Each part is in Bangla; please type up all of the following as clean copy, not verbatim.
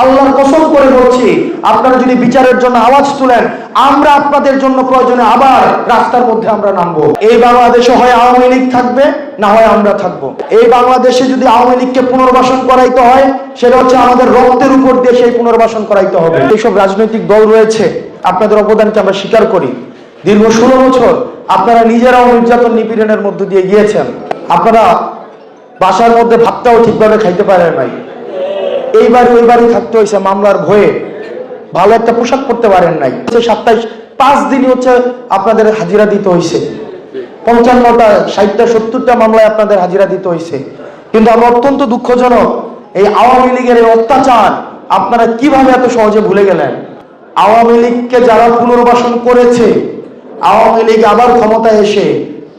আল্লাহর কসম করে বলছি, আপনারা যদি বিচারের জন্য আওয়াজ তুলেন, আমরা আপনাদের জন্য প্রয়োজনে আবার রাস্তার মধ্যে আমরা নামবো। এই বাংলাদেশে হয় আওয়ামী লীগ থাকবে, না হয় আমরা থাকবো। এই বাংলাদেশে যদি আওয়ামী লীগকে পুনর্বাসন করাইতে হয়, সেটা হচ্ছে আমাদের রক্তের উপর দিয়ে সেই পুনর্বাসন করাইতে হবে। এইসব রাজনৈতিক দল রয়েছে, আপনাদের অবদানকে আমরা স্বীকার করি। দীর্ঘ 16 বছর আপনারা নিজেরাও নির্যাতন নিপীড়নের মধ্য দিয়ে গিয়েছেন। আপনারা বাসার মধ্যে ভাতটাও ঠিকভাবে খাইতে পারেন নাই, এইবারে ওইবারই থাকতে হয়েছে মামলার ভয়ে। ভালো একটা পোশাক পরতে পারেন নাই। 27-5 দিনই হচ্ছে আপনাদের হাজিরা দিতে হয়েছে। 55টা 60টা 70টা মামলায় আপনাদের হাজিরা দিতে হয়েছে। কিন্তু আমরা অত্যন্ত দুঃখজনক, এই আওয়ামী লীগের এই অত্যাচার আপনারা কিভাবে এত সহজে ভুলে গেলেন? আওয়ামী লীগকে যারা পুনর্বাসন করেছে, আওয়ামী লীগ আবার ক্ষমতায় এসে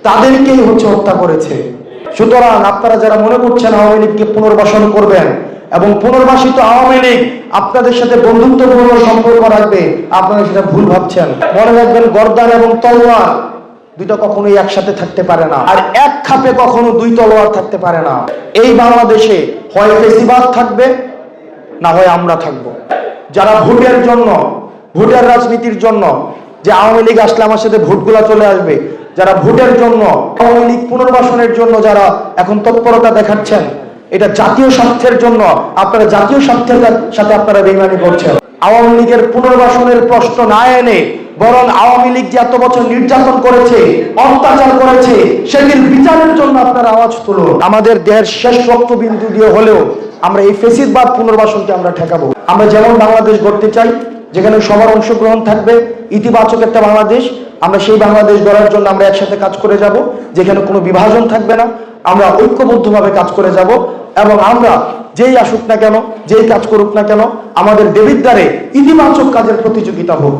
তাদেরকেই হচ্ছে হত্যা করেছে। সুতরাং আপনারা যারা মনে করছেন আওয়ামী লীগকে পুনর্বাসন করবেন এবং পুনর্বাসিত আওয়ামী লীগ আপনাদের সাথে বন্ধুত্বপূর্ণ সম্পর্ক রাখবে, আপনারা সেটা ভুল ভাবছেন। মনে রাখবেন, গর্দান এবং তলোয়ার দুইটা কখনোই একসাথে থাকতে পারে না, আর এক খাপে কখনো দুই তলোয়ার থাকতে পারে না। এই বাংলাদেশে হয় ফেসিবাদ থাকবে, না হয় আমরা থাকবো। যারা ভোটের জন্য, ভোটের রাজনীতির জন্য, যে আওয়ামী লীগ আসলে আমার সাথে ভোটগুলা চলে আসবে, যারা ভোটের জন্য, আওয়ামী লীগ পুনর্বাসনের জন্য যারা এখন তৎপরতা দেখাচ্ছেন, এটা জাতীয় স্বার্থের জন্য। আপনারা জাতীয় স্বার্থের সাথে আপনারা বেইমানি করছেন। আওয়ামী লীগের পুনর্বাসনের প্রশ্ন না এনে বরং আওয়ামী লীগ যে এত বছর নির্যাতন করেছে, অত্যাচার করেছে, সেটির বিচারের জন্য আপনারা আওয়াজ তুলুন। আমাদের দেহের শেষ রক্তবিন্দু দিয়ে হলেও আমরা এই ফ্যাসিবাদ পুনর্বাসনকে আমরা ঠেকাবো। আমরা যেমন বাংলাদেশ গড়তে চাই, যেখানে সবার অংশগ্রহণ থাকবে, ইতিবাচক একটা বাংলাদেশ, আমরা সেই বাংলাদেশ গড়ার জন্য আমরা একসাথে কাজ করে যাব, যেখানে কোনো বিভাজন থাকবে না। আমরা ঐক্যবদ্ধভাবে কাজ করে যাব এবং আমরা যেই আসুক না কেন, যেই কাজ করুক না কেন, আমাদের দেবিদ্বারে ইতিবাচক কাজের প্রতিযোগিতা হোক।